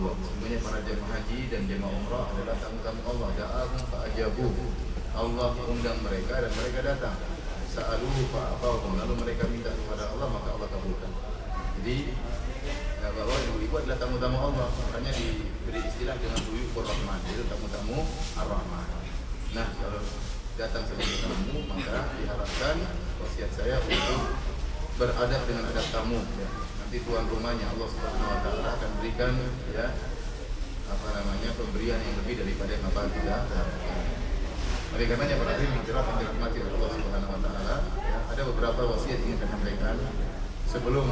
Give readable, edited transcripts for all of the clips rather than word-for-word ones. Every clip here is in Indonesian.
Allah. Semuanya para jemaah haji dan jemaah umrah adalah tamu-tamu Allah. Da'ahum fa'ajabuh. Allah undang mereka dan mereka datang. Sa'aluhu fa'atahum. Lalu mereka minta kepada Allah, maka Allah kabulkan. Jadi bahwa ibu-ibu adalah tamu-tamu Allah. Makanya diberi istilah dengan Duyufur Rahman, itu tamu-tamu Ar-Rahman. Nah, kalau datang sebagai tamu, maka diharapkan wasiat saya untuk beradab dengan adab tamu ya. Nanti tuan rumahnya Allah Subhanahu wa taala akan berikan ya pemberian yang lebih daripada yang apa kita harapkan. Oleh karenanya para hadirin yang dirahmati oleh Allah Subhanahu wa taala, ya, ada beberapa wasiat yang ingin saya sampaikan sebelum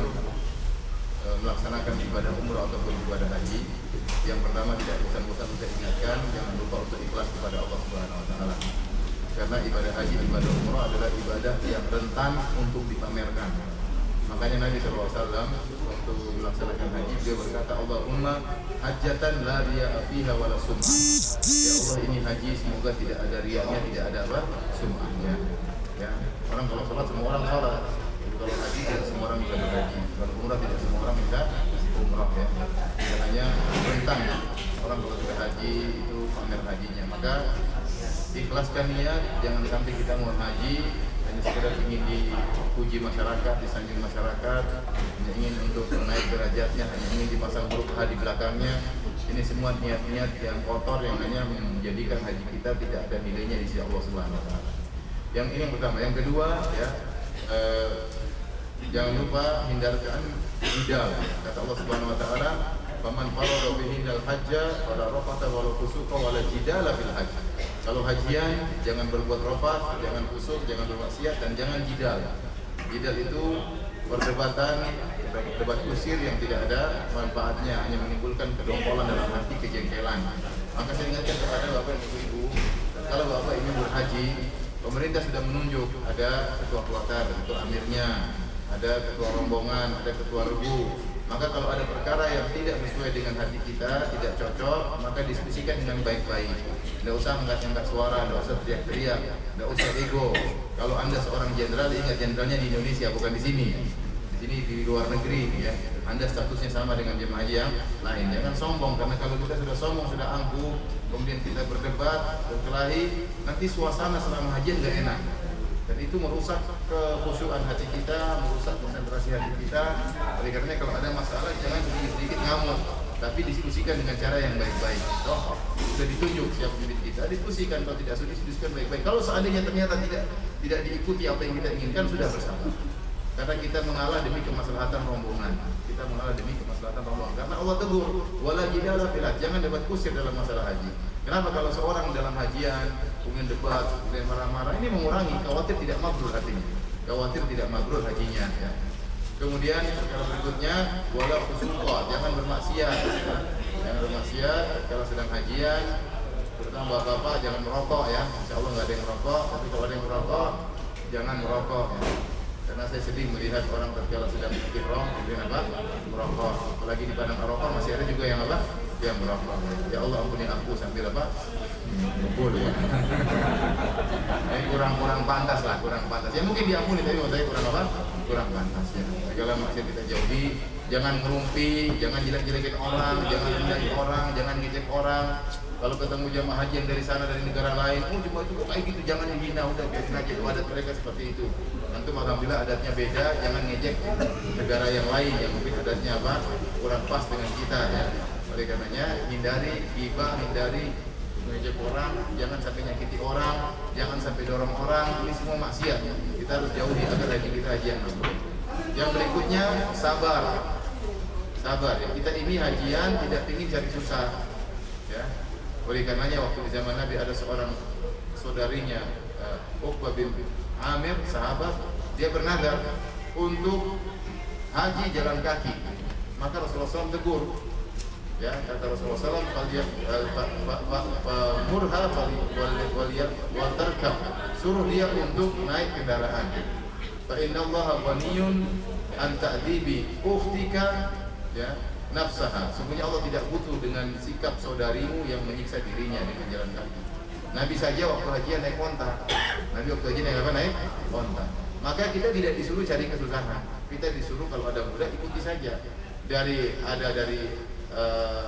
melaksanakan ibadah umrah ataupun ibadah haji. Yang pertama, tidak bosan-bosan saya ingatkan, jangan lupa untuk ikhlas kepada Allah Subhanahu wa taala. Karena ibadah haji, ibadah umrah adalah ibadah yang rentan untuk dipamerkan. Makanya Nabi SAW waktu melaksanakan haji, dia berkata, Allahumma hajjatan la riya'a fiha wa la sum'ah. Ya Allah, ini haji semoga tidak ada riaknya, tidak ada apa? Sum'ahnya. Ya. Orang kalau sholat, semua orang sholat. Kalau haji, tidak semua orang bisa berhaji. Kalau umrah, tidak semua orang bisa umrah ya. Hanya rentan orang kalau sudah haji itu pamer hajinya. Maka ikhlaskan niat, jangan sampai kita mau haji hanya sekedar ingin dipuji masyarakat, disanjung masyarakat, hanya ingin untuk naik derajatnya, hanya ingin dipasang huruf H di belakangnya. Ini semua niat-niat yang kotor yang hanya menjadikan haji kita tidak ada nilainya di sisi Allah Subhanahu wa taala. Yang ini yang pertama. Yang kedua ya, jangan lupa hindarkan jidal. Kata Allah Subhanahu wa taala, "Faman farada bihindal hajja fala rafata wala fusuqa wala jidala fil hajj." Kalau hajian jangan berbuat rafat, jangan fusuk, jangan bermaksiat dan jangan jidal. Jidal itu perdebatan, debat kusir yang tidak ada manfaatnya, hanya menimbulkan kedongkolan dalam hati, kejengkelan. Maka saya ingatkan kepada Bapak dan Ibu, kalau Bapak ingin berhaji, pemerintah sudah menunjuk ada ketua kloter, ketua amirnya, ada ketua rombongan, ada ketua regu. Maka kalau ada perkara yang tidak sesuai dengan hati kita, tidak cocok, maka diskusikan dengan baik-baik. Tidak usah angkat-angkat suara, tidak usah teriak-teriak, tidak usah ego. Kalau Anda seorang jenderal, ingat jenderalnya di Indonesia, bukan di sini. Di sini di luar negeri ya. Anda statusnya sama dengan jemaah haji yang lain. Jangan sombong, karena kalau kita sudah sombong, sudah angkuh, kemudian kita berdebat, berkelahi, nanti suasana selama hajian nggak enak. Dan itu merusak kekhusyuan hati kita, merusak konsentrasi hati kita. Oleh karena kalau ada masalah, jangan sedikit-sedikit ngamuk, tapi diskusikan dengan cara yang baik-baik. Oh, sudah ditunjuk siapa pemimpin kita, diskusikan. Kalau tidak sudah diskusikan baik-baik. Kalau seandainya ternyata tidak diikuti apa yang kita inginkan, sudah bersabar. Karena kita mengalah demi kemaslahatan rombongan. Kita mengalah demi kemaslahatan rombongan. Karena Allah tegur, wala jidala fil hajj, jangan debat kusir dalam masalah haji. Kenapa? Kalau seorang dalam hajian kemudian debat, kemudian marah-marah, ini mengurangi, khawatir tidak mabrur hatinya, khawatir tidak mabrur hajinya ya. Kemudian perkara berikutnya, wala fusuqa, jangan bermaksiat ya. Jangan bermaksiat kalau sedang hajian, terutama bapak-bapak jangan merokok ya. Insyaallah nggak ada yang merokok, tapi kalau ada yang merokok jangan merokok ya. Karena saya sedih melihat orang tatkala sedang ihram kemudian apa? Merokok. Apalagi di padang Arafah masih ada juga yang apa? Yang merokok. Ya Allah ampuni aku sambil apa? Bukul ya. Ini kurang pantas lah, kurang pantas. Ya mungkin diampuni, tapi menurut saya kurang apa? Kurang pantas ya. Segala maksiat kita jauhi, jangan ngerumpi, jangan jelek-jelekin orang, jangan rendahin orang, jangan ngecek orang. Kalau ketemu jamaah haji yang dari sana, dari negara lain, cuma itu kayak gitu, jangan dihina, udah biarin aja, itu adat mereka seperti itu. Nanti alhamdulillah adatnya beda, jangan ngejek negara yang lain yang mungkin adatnya apa? Kurang pas dengan kita ya. Oleh karenanya hindari ghibah, hindari mengejek orang, jangan sampai nyakiti orang, jangan sampai dorong orang, ini semua maksiat. Kita harus jauhi agar haji kita haji yang mabrur. Yang berikutnya sabar. Sabar ya. Kita ini hajian tidak ingin cari susah. Ya. Oleh karenanya waktu di zaman Nabi ada seorang saudarinya Uqbah bin Amir, sahabat, dia bernadar untuk haji jalan kaki. Maka Rasulullah SAW tegur. Ya, kata Rasulullah SAW, murha wal tarkab, suruh dia untuk naik kendaraan. Fa innallaha ghaniyun an ta'dibi ukhtika ya nafsaha. Sungguhnya Allah tidak butuh dengan sikap saudarimu yang menyiksa dirinya dengan jalan kaki. Nabi saja waktu hajian naik onta. Nabi waktu hajian naik apa? Naik onta. Maka kita tidak disuruh cari kesusahan. Kita disuruh kalau ada mudah ikuti saja. Dari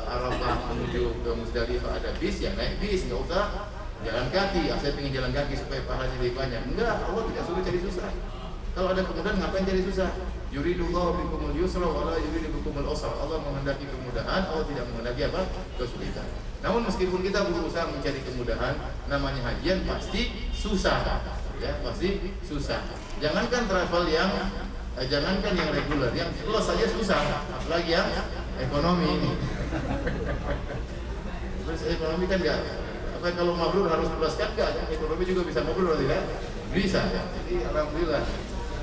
Arafah menuju ke Musdalifah ada bis, ya naik bis, nggak usah jalan kaki. Saya pengen jalan kaki supaya pahalanya lebih banyak. Enggak, Allah tidak suruh cari susah. Kalau ada kemudahan ngapain cari susah? Yuridullahu bikumul yusra wa la yuridu bikumul usra. Allah menghendaki kemudahan, Allah tidak menghendaki apa? Kesulitan. Namun meskipun kita berusaha mencari kemudahan, namanya hajian pasti susah. Ya, pasti susah. Jangankan travel yang reguler, yang plus saja susah, apalagi yang ekonomi ini. Terus ekonomi kan enggak, apa kalau mabrur harus plus kan enggak, ekonomi juga bisa mabrur tidak? Bisa. Ya. Jadi alhamdulillah.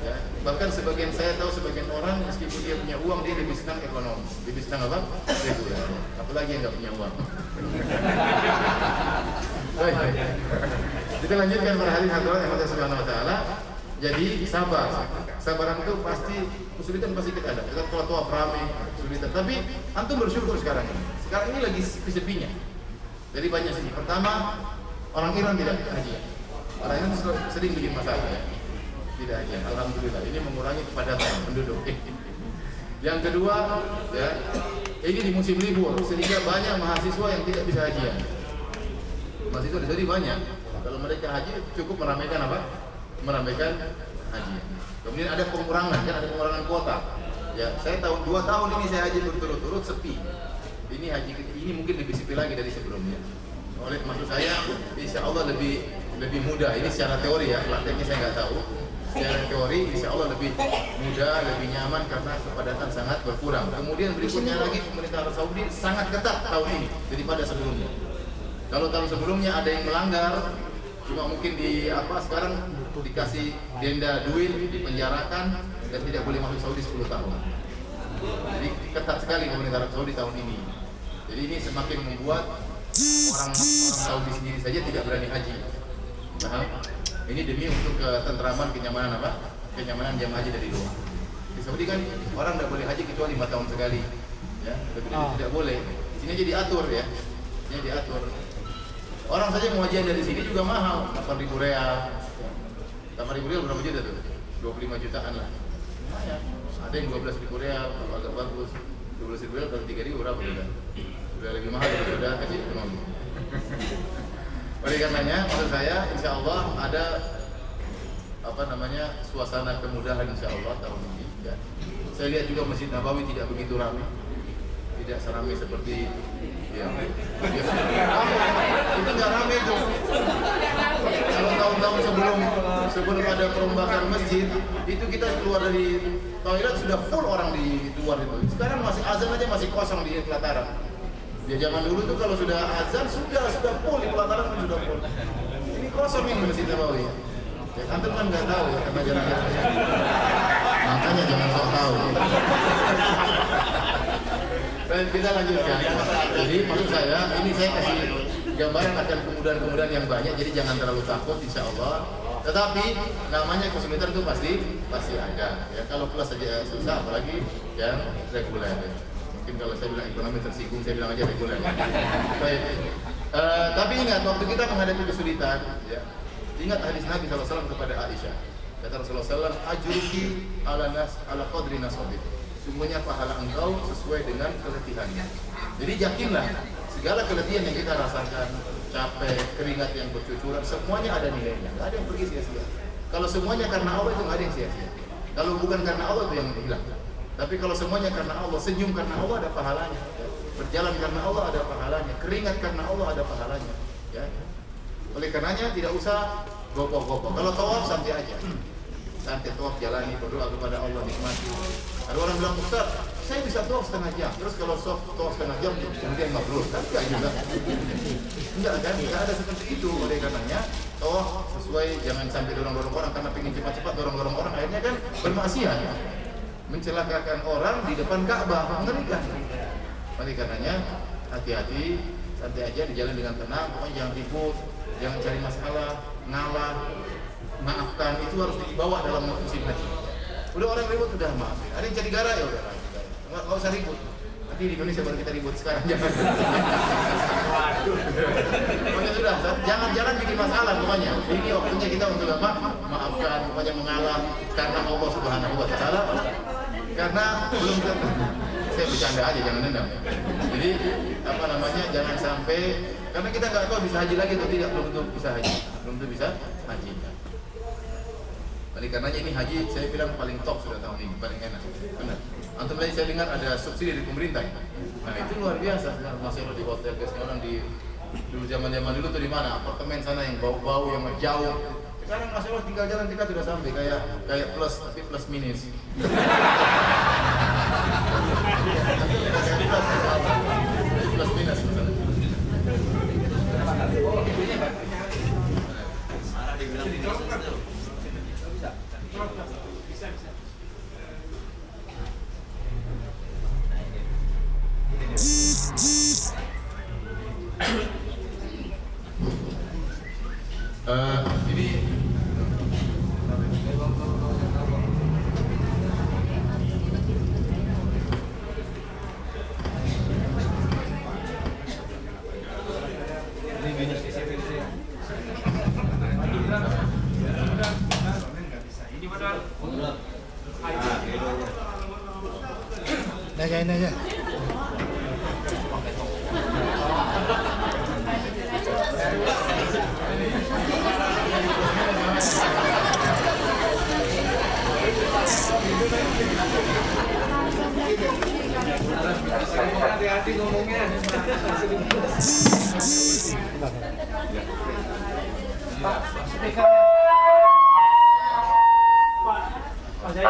Ya. Bahkan sebagian saya tahu sebagian orang meskipun dia punya uang dia lebih senang ekonomi, lebih senang apa? Reguler. Apalagi yang enggak punya uang. Baik. Kita lanjutkan pada hadis hadirat yang Allah Subhanahu wa taala. Jadi sabaran itu pasti kesulitan pasti kita ada. Kita tua ramai kesulitan. Tapi antum bersyukur sekarang ini. Sekarang ini lagi sepi-sepinya. Jadi banyak sih. Pertama, orang Iran tidak haji. Orang Iran sering bikin masalah ya. Tidak haji. Alhamdulillah. Ini mengurangi kepadatan penduduk. Yang kedua, ya, ini di musim libur sehingga banyak mahasiswa yang tidak bisa hajian. Mahasiswa di sini banyak. Kalau mereka haji cukup meramaikan apa? Meramaikan haji. Kemudian ada pengurangan, kan ada pengurangan kuota. Ya, saya tahun 2 tahun ini saya haji berturut-turut sepi. Ini haji ini mungkin lebih sepi lagi dari sebelumnya. Oleh maksud saya, insya Allah lebih mudah. Ini secara teori ya, prakteknya saya nggak tahu. Secara teori, insya Allah lebih mudah, lebih nyaman karena kepadatan sangat berkurang. Kemudian berikutnya lagi pemerintah Arab Saudi sangat ketat tahun ini daripada sebelumnya. Kalau tahun sebelumnya ada yang melanggar, cuma mungkin sekarang dikasih denda duit, dipenjarakan dan tidak boleh masuk Saudi 10 tahun. Jadi ketat sekali pemerintah Arab Saudi tahun ini. Jadi ini semakin membuat orang Saudi sendiri saja tidak berani haji. Paham? Ini demi untuk ketentraman, kenyamanan Kenyamanan jamaah haji dari luar. Di Saudi kan orang tidak boleh haji kecuali 5 tahun sekali. Ya, tidak boleh. Di sini aja diatur ya. Ini diatur. Orang saja mau hajian dari sini juga mahal, 8.000 real. 8.000 real berapa juta tuh? 25 jutaan lah. Lumayan. Ada yang 12.000 real, agak bagus. 12.000 real kali 3.000 berapa juta? Sudah lebih mahal daripada haji ekonomi. Oleh karenanya, maksud saya, insya Allah ada suasana kemudahan insya Allah tahun ini. Ya. Saya lihat juga Masjid Nabawi tidak begitu ramai, tidak seramai seperti itu nggak ramai tuh. Kalau tahun-tahun sebelum ada perombakan masjid, itu kita keluar dari toilet sudah full orang di luar itu. Sekarang masih azan aja masih kosong di pelataran. Ya zaman dulu tuh kalau sudah azan sudah full di pelataran sudah full. Ini kosong ini Masjid Nabawi. Ya antum kan nggak tahu ya karena jarang-jarang. Makanya jangan sok tahu. Kita lanjutkan. Jadi maksud saya, ini saya kasih gambaran akan kemudahan-kemudahan yang banyak. Jadi jangan terlalu takut, insya Allah. Tetapi namanya kesulitan itu pasti ada. Ya kalau kelas saja susah, apalagi yang reguler. Mungkin kalau saya bilang ekonomi tersinggung, saya bilang aja reguler. Baik. Tapi ingat waktu kita menghadapi kesulitan, ya, ingat hadis Nabi SAW kepada Aisyah. Kata Rasulullah SAW, ajruki ala qadri nasabik. Sungguhnya pahala engkau sesuai dengan keletihannya. Jadi yakinlah segala keletihan yang kita rasakan, capek, keringat yang bercucuran, semuanya ada nilainya. Tidak ada yang pergi sia-sia. Kalau semuanya karena Allah itu nggak ada yang sia-sia. Kalau bukan karena Allah itu yang hilang. Tapi kalau semuanya karena Allah, senyum karena Allah ada pahalanya. Berjalan karena Allah ada pahalanya. Keringat karena Allah ada pahalanya. Ya. Oleh karenanya tidak usah gopoh-gopoh. Kalau tawaf santai aja. Santai tawaf jalani, berdoa kepada Allah, nikmati. Ada orang bilang, Ustaz, saya bisa tawaf setengah jam. Terus kalau tawaf setengah jam, kemudian mabrur. Kan enggak juga. Enggak kan? Enggak ada seperti itu. Oleh karenanya, tawaf sesuai, jangan sampai dorong-dorong orang karena pengen cepat-cepat dorong-dorong orang. Akhirnya kan bermaksiat. Mencelakakan orang di depan Ka'bah. Mengerikan. Oleh karenanya, hati-hati, santai aja, dijalan dengan tenang. Pokoknya jangan ribut, jangan cari masalah, ngalah, maafkan. Itu harus dibawa dalam musim haji. Udah orang ribut sudah maafin. Ada yang cari gara ya udah. Nggak usah ribut. Nanti di Indonesia baru kita ribut sekarang jangan. Pokoknya sudah, jangan bikin masalah pokoknya. Ini waktunya kita untuk apa? Maafkan, pokoknya mengalah karena Allah Subhanahu wa taala. Karena belum saya bercanda aja, jangan dendam. Jadi apa namanya, jangan sampai, karena kita nggak tahu bisa haji lagi atau tidak, belum tentu bisa haji, belum tentu bisa haji. Oleh karenanya ini haji saya bilang paling top sudah tahun ini, paling enak. Benar. Antum tadi saya dengar ada subsidi dari pemerintah. Nah itu luar biasa. Masih di hotel, biasanya orang di dulu zaman dulu tuh di mana apartemen sana yang bau-bau yang jauh. Sekarang masih Allah tinggal jalan dekat sudah sampai, kayak plus tapi plus minus. Plus minus misalnya. Ini ini aja. Hati-hati ngomongnya. Pak, speakernya. Pak, saya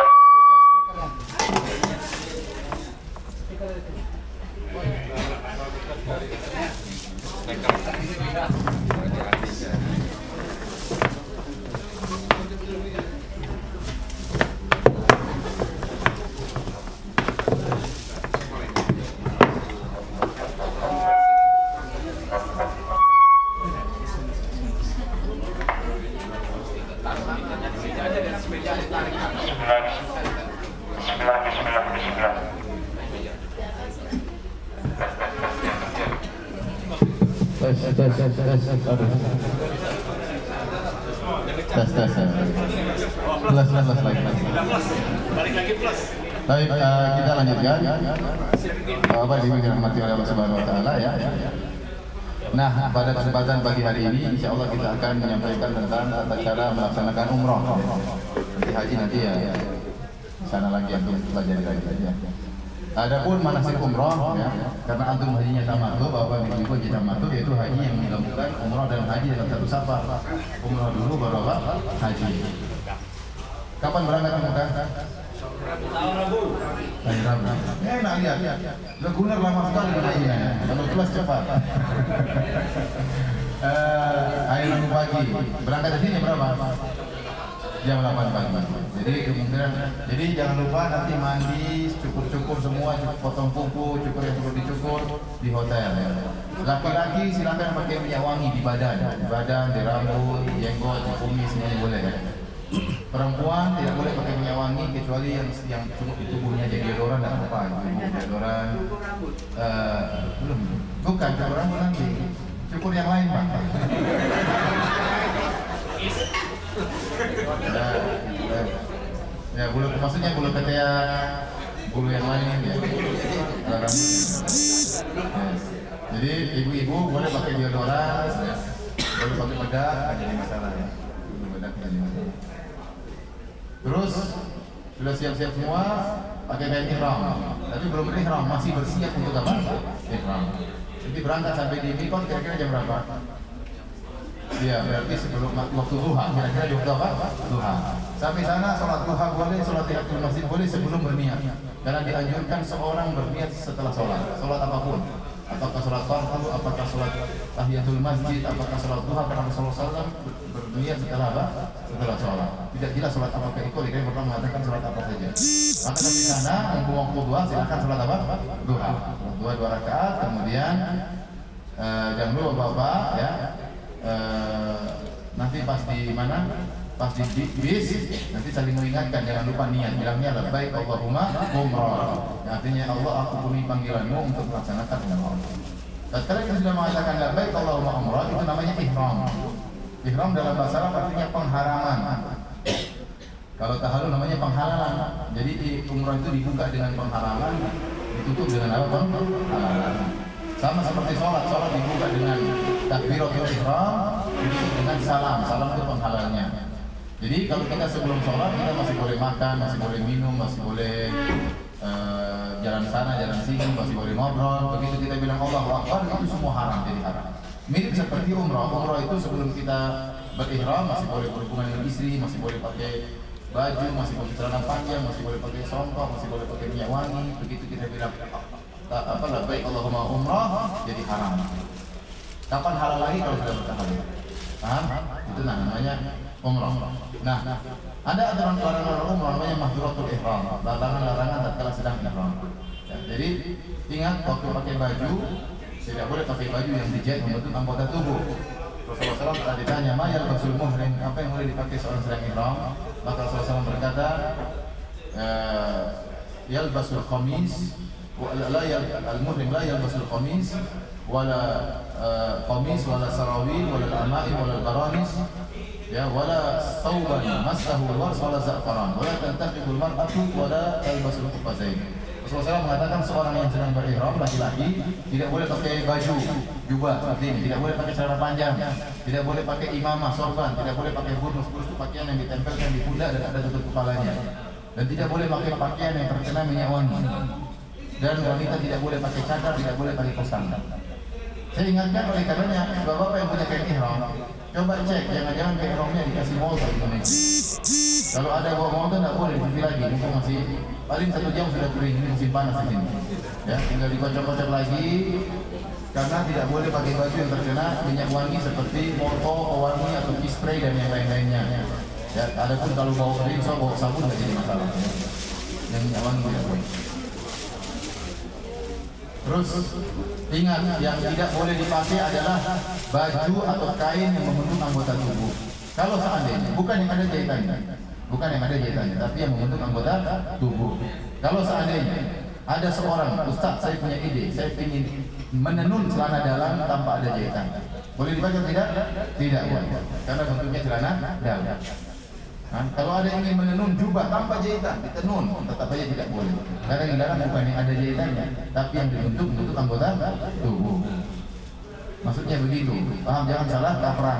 balik lagi plus. Baik, kita lanjutkan. Bapak Ibu dirahmati oleh Allah Subhanahu wa taala ya. Nah, pada kesempatan pagi hari ini insya Allah kita akan menyampaikan tentang tata cara melaksanakan umroh. Nanti haji nanti ya sana lagi untuk pelajari lagi ya. Adapun manasik umroh ya, karena antum hajinya tamattu, Bapak Ibu haji tamattu yaitu haji yang dilakukan umroh dan haji dalam satu safar. Umroh dulu baru apa? Haji. Kapan berangkat muka? tahun Rabu. Hari Rabu. Enak lihat. Reguler lama sekali hajinya. Kalau kelas cepat. Hari Rabu pagi. Berangkat dari sini berapa? Jam 8 pagi. Jadi jangan lupa nanti mandi, cukur semua, potong kuku, cukur yang perlu dicukur di hotel ya. Laki-laki silakan pakai minyak wangi di badan, di rambut, di jenggot, di kumis semuanya boleh ya. Perempuan tidak boleh pakai minyak wangi kecuali yang cuma di tubuhnya, jadi deodoran dan apa? Deodoran. Belum. Bukan cukur rambut nanti. Cukur yang lain, Pak. Ya, bulu maksudnya bulu ketiak, bulu yang lain ya. Jadi ibu-ibu boleh pakai deodoran, boleh pakai bedak, nggak jadi masalah ya. Bedak nggak jadi masalah. Terus sudah siap-siap semua, pakai kain ihram. Tapi belum ihram, masih bersiap untuk apa? Ihram. Jadi berangkat sampai di Mikot kira-kira jam berapa? Iya, berarti sebelum waktu duha, kira-kira di waktu apa? Duha. Sampai sana sholat duha boleh, sholat tahiyatul masjid boleh sebelum berniat. Karena dianjurkan seorang berniat setelah sholat apapun. Apakah sholat fardu, apakah sholat tahiyatul masjid, apakah sholat duha, karena Rasulullah SAW berniat setelah apa? Setelah sholat. Tidak jelas sholat apakah itu, dia pernah mengatakan sholat apa saja. Maka dari sana, mumpung waktu duha, silakan sholat apa? Duha. Dua rakaat, kemudian jangan lupa Bapak ya. Nanti pas di mana? Pas di bis nanti saling mengingatkan, jangan lupa niat, bilangnya labbaik Allahumma umrah. Artinya Allah, aku penuhi panggilanmu untuk melaksanakan umrah. Tatkala kita sudah mengatakan labbaik Allahumma umrah, itu namanya ihram. Ihram dalam bahasa Arab artinya pengharaman. Kalau tahallul namanya penghalalan. Jadi umrah itu dibuka dengan penghalalan, ditutup dengan apa? Halalan. Sama seperti sholat dibuka dengan takbiratul ihram, ditutup dengan salam. Salam itu penghalalnya. Jadi kalau kita sebelum sholat kita masih boleh makan, masih boleh minum, masih boleh jalan sana, jalan sini, masih boleh ngobrol. Begitu kita bilang Allahu Akbar, itu semua haram, jadi haram. Mirip seperti umrah. Umrah itu sebelum kita berihram masih boleh berhubungan dengan istri, masih boleh pakai baju, masih boleh celana panjang, masih boleh pakai songkok, masih boleh pakai minyak wangi. Begitu kita bilang labbaik Allahumma umrah, jadi haram. Kapan halal lagi kalau sudah bertahalal? Paham? Itu namanya umrah. Nah, ada aturan-aturan umrah namanya mahdhuratul ihram, larangan-larangan tatkala sedang ihram. Ya, jadi ingat waktu pakai baju tidak boleh pakai baju yang dijahit membentuk anggota tubuh. Rasulullah SAW telah ditanya, "Ma yalbasul muhrim?" Apa yang boleh dipakai seorang sedang ihram? Maka Rasulullah SAW berkata, "Yalbasul qamis, al-muhrim la yalbasul qamis, wala qamis, wala sarawil, wala al-ama'im, wala al-baranis, ya, wala thawban massahu al-wars, wala za'faran, wala tantaqiqul mar'atu, wala talbasul qufazain." Rasulullah SAW mengatakan seorang yang sedang berihram laki-laki tidak boleh pakai baju jubah seperti ini, tidak boleh pakai celana panjang, tidak boleh pakai imamah, sorban, tidak boleh pakai burnus. Burnus itu pakaian yang ditempelkan di pundak dan ada tutup kepalanya, dan tidak boleh pakai pakaian yang terkena minyak wangi, dan wanita tidak boleh pakai cadar, tidak boleh pakai kostum. Saya ingatkan oleh karenanya bapak-bapak yang punya kain ihram, coba cek jangan-jangan kain ihramnya dikasih molto di Indonesia. Kalau ada bawa molto tidak boleh dicuci lagi, mumpung masih paling 1 jam sudah kering, ini musim panas di sini. Ya, tinggal dikocok-kocok lagi, karena tidak boleh pakai baju yang terkena minyak wangi seperti molto, pewangi atau key spray dan yang lain-lainnya. Ya, adapun kalau bawa rinso, bawa sabun tidak jadi masalah. Yang minyak wangi tidak boleh. Terus ingat, yang tidak boleh dipakai adalah baju atau kain yang membentuk anggota tubuh. Kalau seandainya bukan yang ada jahitannya, tapi yang membentuk anggota tubuh. Kalau seandainya ada seorang ustaz, saya punya ide, saya ingin menenun celana dalam tanpa ada jahitan, boleh dipakai tidak? Tidak boleh, karena bentuknya celana dalam. Nah, kalau ada yang ingin menenun jubah tanpa jahitan, ditenun, tetap saja tidak boleh. Karena yang dilarang bukan yang ada jahitannya, tapi yang dibentuk anggota tubuh. Maksudnya begitu, paham? Jangan salah kaprah,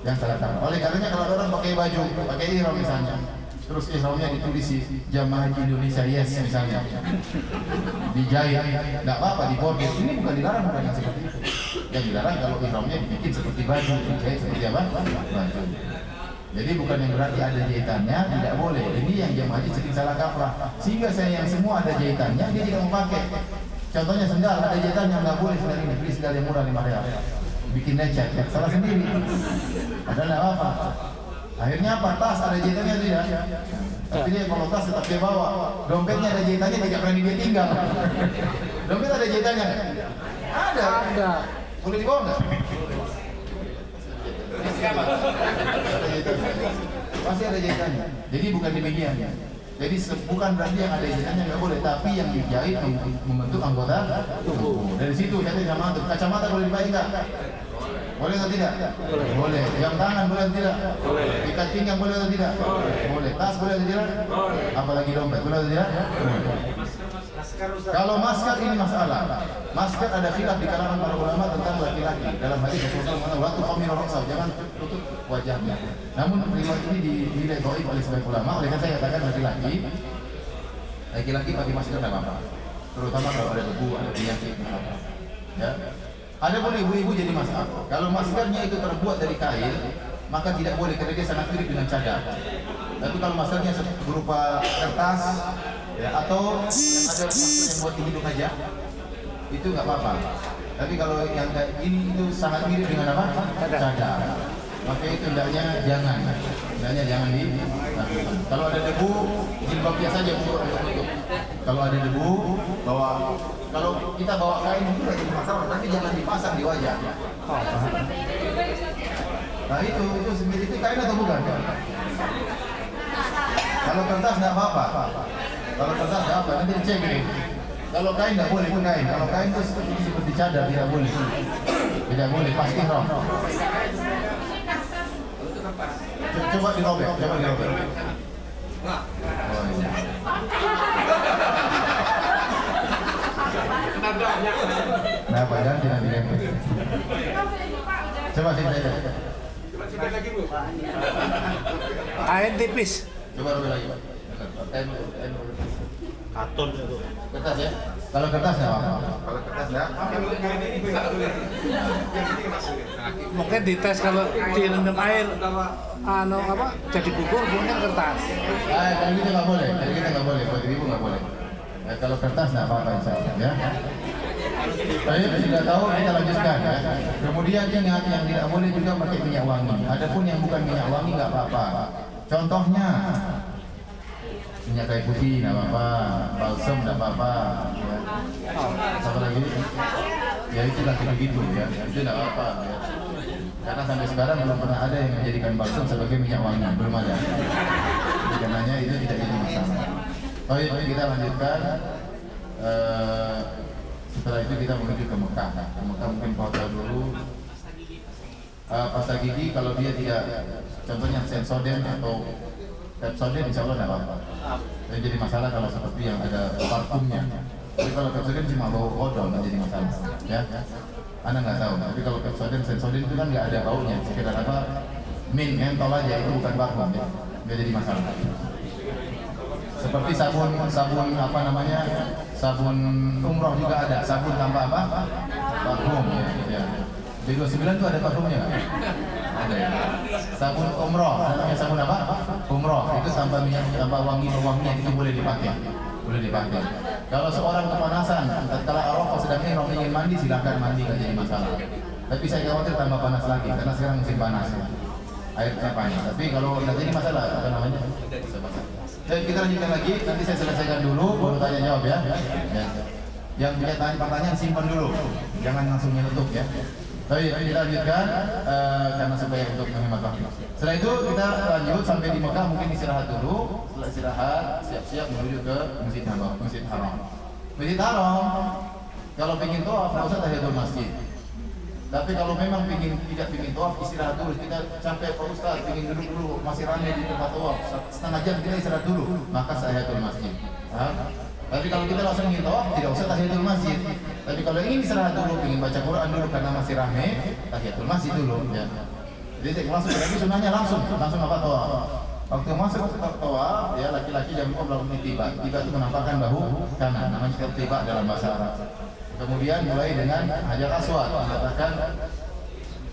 jangan salah kaprah. Oleh karenanya kalau orang pakai baju, pakai ihram misalnya, terus ihramnya ditulisi Jamaah Haji Indonesia Yes misalnya, dijahit, nggak apa-apa, dibordir. Ini bukan dilarang, bukan yang seperti itu. Yang dilarang kalau ihramnya dibikin seperti baju, dijahit seperti apa? Baju. Jadi bukan yang berarti ada jahitannya, tidak boleh. Ini yang jemaah haji sering salah kaprah. Sehingga saya yang semua ada jahitannya, dia tidak mau pakai. Contohnya sendal, ada jahitannya, nggak boleh sendal ini. Beli sendal yang murah 5 rial. Bikin lecet, salah sendiri. Padahal nggak apa. Akhirnya apa? Tas ada jahitannya tidak? Tapi dia kalau tas tetap dia bawa. Dompetnya ada jahitannya, tidak berani dia tinggal. Dompet ada jahitannya? Ada. Boleh dibawa nggak? Pasti ada jahitannya. Jadi bukan demikian. Jadi bukan berarti yang ada jahitannya nggak boleh, tapi yang dijahit membentuk anggota tubuh. Dari situ kacamata boleh dipakai nggak? Boleh atau tidak? Boleh. Jam tangan boleh atau tidak? Boleh. Ikat pinggang boleh atau tidak? Boleh. Tas boleh atau tidak? Apalagi dompet boleh atau tidak? Kalau masker ini masalah. Masker ada khilaf di kalangan para ulama tentang laki-laki. Dalam hadis Rasulullah mengatakan waktu khamir rasul, jangan tutup wajahnya. Namun riwayat ini dinilai dhaif oleh sebagian ulama. Oleh karena saya katakan laki-laki pakai masker tidak apa-apa. Terutama kalau ada debu, ada penyakit, tidak apa-apa. Ya. Ada boleh ibu-ibu jadi masalah. Kalau maskernya itu terbuat dari kain, maka tidak boleh karena dia sangat mirip dengan cadar. Tapi kalau maskernya berupa kertas, ya, atau yang ada masker yang buat di hidung aja, itu nggak apa-apa. Tapi kalau yang kayak ini itu sangat mirip dengan apa? Cadar. Maka itu hendaknya jangan dilakukan. Kalau ada debu, jilbab biasa saja untuk menutup. Kalau ada debu, kalau kita bawa kain itu tidak jadi masalah, tapi jangan dipasang di wajah. Nah itu sendiri itu kain atau bukan? Kalau kertas nggak apa-apa. Kalau kertas nggak apa, nanti dicek ini. Kalau kain nggak boleh, itu kain. Kalau kain itu seperti cadar, tidak boleh. Tidak boleh, pasti roh. Coba dirobek. Oh, iya. nadanya. Nah, padahal tidak dilempar. Coba sini aja. Coba lagi Bu. Kain tipis. Coba lebih lagi, Pak. Benar. Karton itu. Kertas ya? Kalau kertas nggak apa-apa. Kalau kertas nggak. Mungkin dites kalau direndam air jadi gugur punya kertas. Kalau kita nggak boleh. Kalau kita nggak boleh. Buat ibu nggak boleh. Kalau kertas nggak apa-apa insya Allah ya. Baik, sudah tahu kita lanjutkan ya. Kemudian ingat yang tidak boleh juga pakai minyak wangi. Adapun yang bukan minyak wangi nggak apa-apa. Contohnya minyak kayu putih nggak apa-apa, balsam nggak apa-apa. Ya. Apa lagi? Ya itu nanti begitu ya. Itu nggak apa-apa. Ya. Karena sampai sekarang belum pernah ada yang menjadikan balsam sebagai minyak wangi, belum ada. Jadi karenanya itu tidak jadi masalah. Baik, kita lanjutkan. Setelah itu kita menuju ke Mekah. Ke Mekah mungkin hotel dulu. Pasta gigi kalau dia tidak, contohnya Sensodyne atau Pepsodent insya Allah tidak apa-apa. Jadi masalah kalau seperti yang ada parfumnya. Tapi kalau Pepsodent cuma bau odol nggak jadi masalah. Ya, Anda nggak tahu. Tapi kalau Pepsodent, Sensodyne itu kan nggak ada baunya. Sekedar apa? Mentol aja, itu bukan parfum ya. Nggak jadi masalah. Seperti sabun apa namanya? Sabun umroh juga ada. Sabun tanpa apa? Parfum ya. Di 29 itu ada parfumnya nggak? Ada ya. Sabun umroh, namanya sabun apa? Umroh. Itu tanpa minyak, tanpa wangi-wanginya itu boleh dipakai. Boleh dipakai. Kalau seorang kepanasan, tatkala Arafah sedang ingin mandi, silakan mandi, nggak jadi masalah. Tapi saya khawatir tambah panas lagi, karena sekarang musim panas. Airnya panas. Tapi kalau nggak jadi masalah, apa namanya? Kita lanjutkan lagi. Nanti saya selesaikan dulu, baru tanya jawab ya. Yang punya pertanyaan simpan dulu, jangan langsung nyelutuk ya. Baik, kita lanjutkan karena supaya untuk menghemat waktu. Setelah itu kita lanjut sampai di Mekah, mungkin istirahat dulu. Setelah istirahat, siap-siap menuju ke Masjid Haram. Masjid Haram, kalau ingin tawaf, nggak usah tahiyatul masjid. Tapi kalau memang tidak ingin tawaf, istirahat dulu. Kita sampai Pak Ustaz, ingin duduk dulu, masih ramai di tempat tawaf. Setengah jam kita istirahat dulu, maka tahiyatul masjid. Tapi kalau kita langsung ingin tawaf, tidak usah tahiyatul masjid. Tapi kalau ingin istirahat dulu, ingin baca Quran dulu karena masih ramai, tahiyatul masjid dulu. Ya. Jadi langsung lagi sunahnya langsung apa tawaf. Waktu masuk tawaf, ya laki-laki jangan lupa melakukan tiba. Tiba itu menampakkan bahu kanan, namanya tiba dalam bahasa Arab. Kemudian mulai dengan Hajar Aswad, mengatakan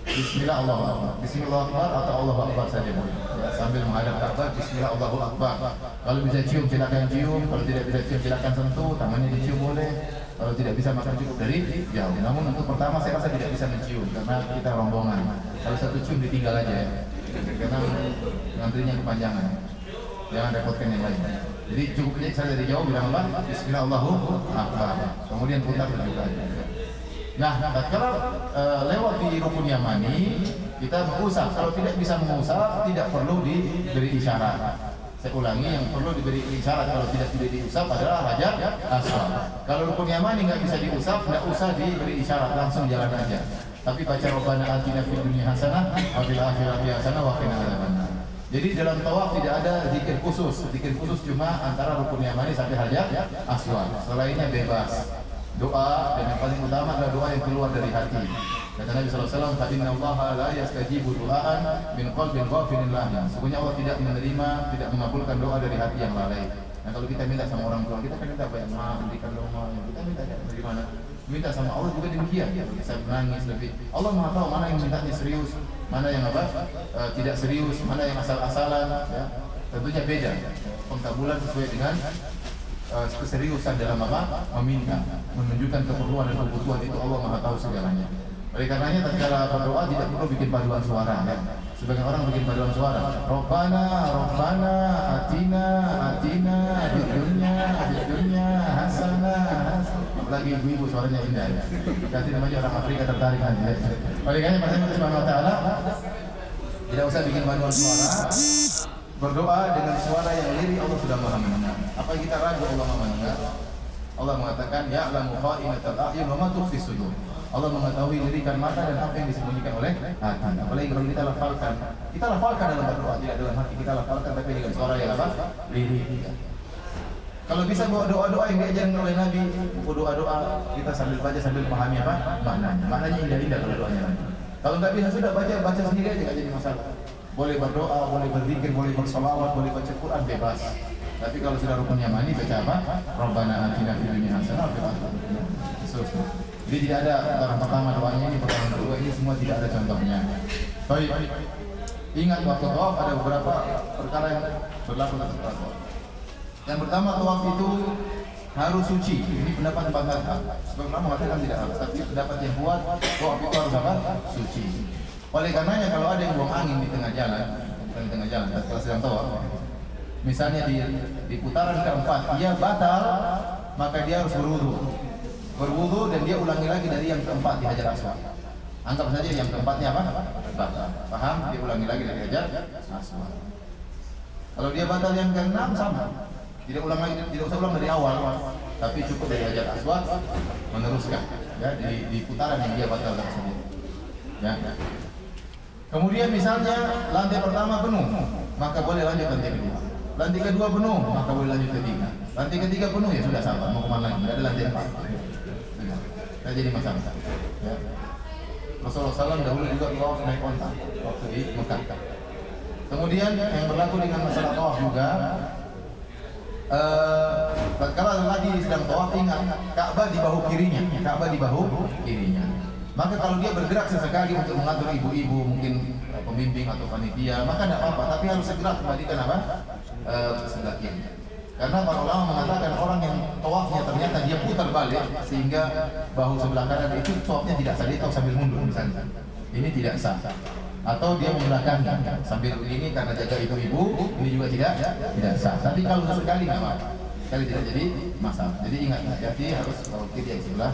Bismillah Allahu Akbar. Bismillah Akbar atau Allahu Akbar saja boleh. Ya, sambil menghadap Ka'bah, Bismillah Allahu Akbar. Kalau bisa cium silakan cium, kalau tidak bisa cium silakan sentuh, tangannya dicium boleh. Kalau tidak bisa maka cukup dari jauh. Namun untuk pertama saya rasa tidak bisa mencium karena kita rombongan. Kalau satu cium ditinggal aja ya. Karena ngantrinya kepanjangan. Jangan repotkan yang lain. Jadi cukup aja saya dari jauh bilang apa? Bismillah Allahu Akbar. Kemudian putar juga. Nah, kalau lewat di Rukun Yamani, kita mengusap. Kalau tidak bisa mengusap, tidak perlu diberi isyarat. Saya ulangi, yang perlu diberi isyarat kalau tidak diusap adalah Hajar Aswad. Kalau Rukun Yamani nggak bisa diusap, nggak usah diberi isyarat, langsung jalan aja. Tapi baca Rabbana atina fid dunya hasanah wa fil akhirati hasanah wa qina adzabannar. Jadi dalam tawaf tidak ada zikir khusus. Zikir khusus cuma antara Rukun Yamani sampai Hajar Aswad. Selainnya bebas. Doa, dan yang paling utama adalah doa yang keluar dari hati. Kata Nabi SAW, "Inna Allah la yastajibu du'aan min qalbin ghafilin lahu." Sesungguhnya Allah tidak menerima, tidak mengabulkan doa dari hati yang lalai. Nah kalau kita minta sama orang tua, kita kan minta banyak maaf, berikan doa. Kita minta dari mana? Minta sama Allah juga demikian. Bisa menangis lebih. Allah Maha tahu mana yang mintanya serius, mana yang tidak serius, mana yang asal-asalan. Ya. Tentunya beda. Pengkabulan sesuai dengan keseriusan dalam meminta, menunjukkan keperluan dan kebutuhan itu Allah Maha tahu segalanya. Oleh karenanya tatkala berdoa tidak perlu bikin paduan suara ya. Sebagian orang bikin paduan suara. Rabbana atina fid dunya hasanah. Lagi ibu-ibu suaranya indah ya. Nanti namanya orang Afrika tertarik nanti. Oleh karenanya Pak Subhanahu wa taala tidak usah bikin paduan suara. Berdoa dengan suara yang lirih, Allah sudah Maha mendengar. Apa kita ragu Allah Maha mendengar? Allah mengatakan ya'lamu kha'inatal a'yun wa ma tukhfi sudur. Allah mengetahui lirikan mata dan apa yang disembunyikan oleh hati. Apalagi kalau kita lafalkan dalam berdoa, tidak dalam hati kita lafalkan tapi dengan suara yang lirih. Kalau bisa bawa doa-doa yang diajarkan oleh Nabi, doa-doa kita sambil baca sambil memahami apa maknanya. Maknanya indah-indah kalau doanya Nabi. Kalau nggak bisa sudah baca sendiri aja nggak jadi masalah. Boleh berdoa, boleh berzikir, boleh bersolawat, boleh baca Quran bebas. Tapi kalau sudah rukun yamani baca apa? Rabbana atina fid dunya hasanah wa fil akhirati hasanah. Jadi tidak ada orang pertama doanya ini, pertama kedua ini semua tidak ada contohnya. Baik. Ingat waktu tawaf ada beberapa perkara yang berlaku dalam tawaf. Yang pertama, tawaf itu harus suci. Ini pendapat empat mazhab. Sebagian mengatakan tidak harus, tapi pendapat yang kuat tawaf itu harus apa? Suci. Oleh karenanya kalau ada yang buang angin di tengah jalan, bukan di tengah jalan, kalau sedang tawaf, misalnya di putaran keempat dia batal, maka dia harus berwudu dan dia ulangi lagi dari yang keempat di Hajar Aswad. Anggap saja yang keempatnya apa? Batal. Paham? Dia ulangi lagi dari Hajar Aswad. Kalau dia batal yang keenam sama. Tidak ulang lagi, tidak usah ulang dari awal, tapi cukup dari Hajar Aswad meneruskan ya di putaran yang dia batal tersebut. Ya. Kemudian misalnya lantai pertama penuh, maka boleh lanjut lantai kedua. Lantai kedua penuh, maka boleh lanjut ketiga. Lantai ketiga penuh ya sudah sabar, mau kemana lagi? Tidak ada lantai empat. Tidak jadi masalah. Ya. Rasulullah SAW dahulu juga tawaf naik onta waktu di Mekah. Kemudian yang berlaku dengan masalah tawaf juga, kalau lagi sedang tawaf ingat Ka'bah di bahu kirinya, Ka'bah di bahu kirinya. Maka kalau dia bergerak sesekali untuk mengatur ibu-ibu, mungkin pembimbing atau panitia, maka tidak apa-apa. Tapi harus segera kembalikan apa? Sebelah kiri. Karena para ulama mengatakan orang yang tawafnya ternyata dia putar balik sehingga bahu sebelah kanan itu tawafnya tidak sah, dia tawaf sambil mundur misalnya. Ini tidak sah. Atau dia membelakangi sambil ini karena jaga ibu-ibu, ini juga tidak sah. Tapi kalau sesekali nggak apa-apa, sekali tidak jadi masalah. Jadi ingat hati-hati harus bahu kiri yang sebelah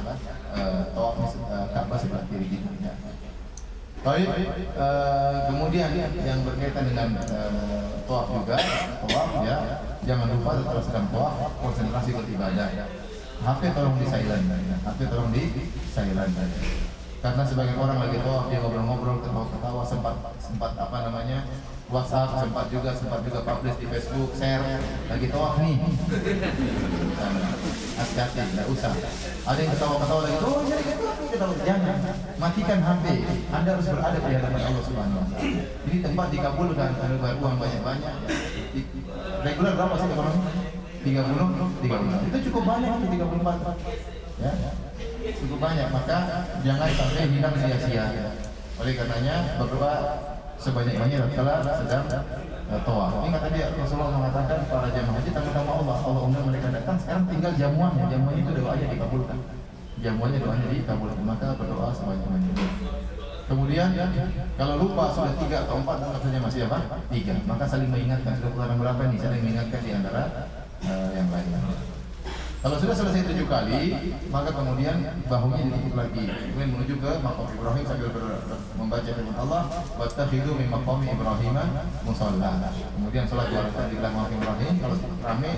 tawaf Ka'bah sebelah kiri gitu. Ya. Baik, kemudian yang berkaitan dengan tawaf juga, tawaf ya, jangan lupa setelah sedang tawaf konsentrasi beribadah. HP tolong di silent, HP tolong di silent. Karena sebagian orang lagi tawaf dia ngobrol-ngobrol, ketawa-ketawa, sempat apa namanya WhatsApp, sempat juga publish di Facebook, share lagi tawaf nih. Hati-hati, tidak usah. Ada yang ketawa-ketawa lagi, oh jadi gitu, jangan. Matikan HP. Anda harus berada di hadapan Allah Subhanahu wa taala. Ini tempat dikabulkan, ada uang banyak-banyak. Reguler berapa sih orang? 30. Itu cukup banyak, 34. Ya. Cukup banyak, maka jangan sampai hilang sia-sia. Oleh karenanya berdoa sebanyak-banyaknya kalau sedang tawaf. Ingat tadi Rasulullah mengatakan para jamaah haji tamu-tamu Allah undang mereka datang, sekarang tinggal jamuannya itu doanya dikabulkan. Jamuannya doanya dikabulkan, maka berdoa sebanyak-banyaknya. Kemudian kalau lupa sudah 3 atau 4 anggap saja masih apa? 3. Maka saling mengingatkan sudah putaran berapa nih, saling mengingatkan di antara yang lain. Kalau sudah selesai 7 kali, maka kemudian bahunya ditutup lagi, kemudian menuju ke maqam Ibrahim sambil membaca firman Allah, "Wattakhidhu min maqami Ibrahim musalla." Kemudian salat 2 rakaat di belakang maqam Ibrahim, kalau rame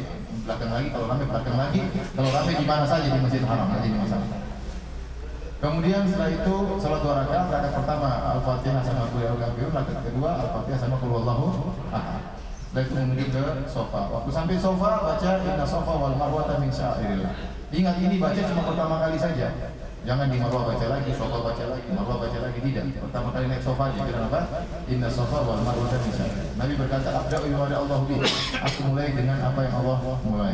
belakang lagi, kalau rame belakang lagi, kalau rame di mana saja di Masjidil Haram, nanti ini masalah. Kemudian setelah itu salat 2 rakaat, rakaat pertama Al-Fatihah sama Qul Huwallahu Ahad, rakaat kedua Al-Fatihah sama Qul Huwallahu Ahad. Setelah itu menuju ke sofa. Waktu sampai sofa baca inna sofa wal marwata min sya'airillah. Ingat ini baca cuma pertama kali saja. Jangan di marwah baca lagi, sofa baca lagi, marwah baca lagi, tidak. Pertama kali naik sofa aja bilang apa? Inna sofa wal marwata min sya'airillah. Nabi berkata abda'u bima Allah bi. Aku mulai dengan apa yang Allah mulai.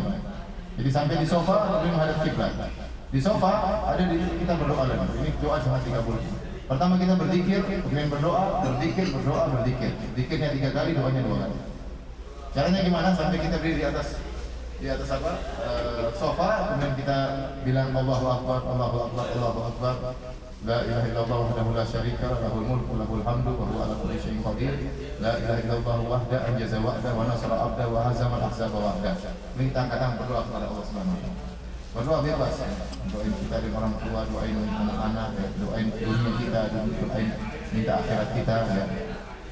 Jadi sampai di sofa kemudian menghadap kiblat. Di sofa ada di kita berdoa lagi. Ini doa cuma 30. Pertama kita berzikir, kemudian berdoa, berzikir. Zikirnya 3 kali, doanya 2 kali. Caranya gimana? Sampai kita berdiri di atas apa? Sofa, kemudian kita bilang Allahu Akbar, Allahu Akbar, Allahu Akbar. La ilaha illallah wahdahu la syarika lahu, lahul mulku wa lahul hamdu wa huwa ala kulli syai'in qadir. La ilaha illallah wahdahu anjaza wa'dahu wa nasara 'abdahu wa hazama al-ahzaba wahdahu. Ini kita angkat tangan berdoa kepada Allah Subhanahu wa taala. Berdoa bebas. Doain kita dan orang tua, doain anak-anak, doain dunia kita, doain minta akhirat kita ya.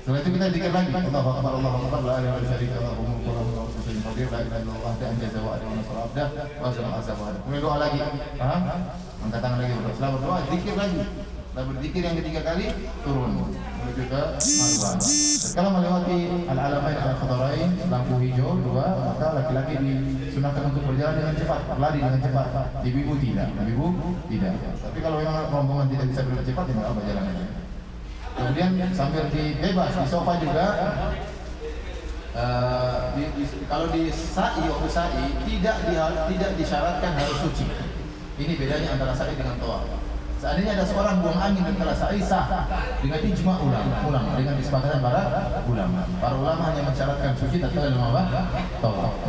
Setelah itu kita zikir lagi, Allahu Akbar, Allahu Akbar, la ilaha illallah syarika lahu, lahul mulku wa lahu ala kulli syai'in qadir, la ilaha illallah wahdahu anjaza wa'dahu wa nasara 'abdahu wa hazama al-ahzaba wahdahu. Kemudian doa lagi, paham? Angkat tangan lagi berdoa. Setelah berdoa, zikir lagi. Setelah berzikir yang ketiga kali turun menuju ke Marwah. Kalau melewati al-alamain al-khadarain, lampu hijau dua, maka laki-laki disunahkan untuk berjalan dengan cepat, lari dengan cepat. Ibu-ibu tidak, ibu tidak. Tapi kalau memang rombongan tidak bisa berjalan cepat, ya nggak apa jalan aja. Kemudian sambil bebas di sofa juga. Kalau di sa'i, waktu sa'i tidak disyaratkan harus suci. Ini bedanya antara sa'i dengan tawaf. Seandainya ada seorang buang angin di kala sa'i sah dengan ijma ulama dengan kesepakatan para ulama. Para ulama hanya mensyaratkan suci tapi dalam apa? Tawaf.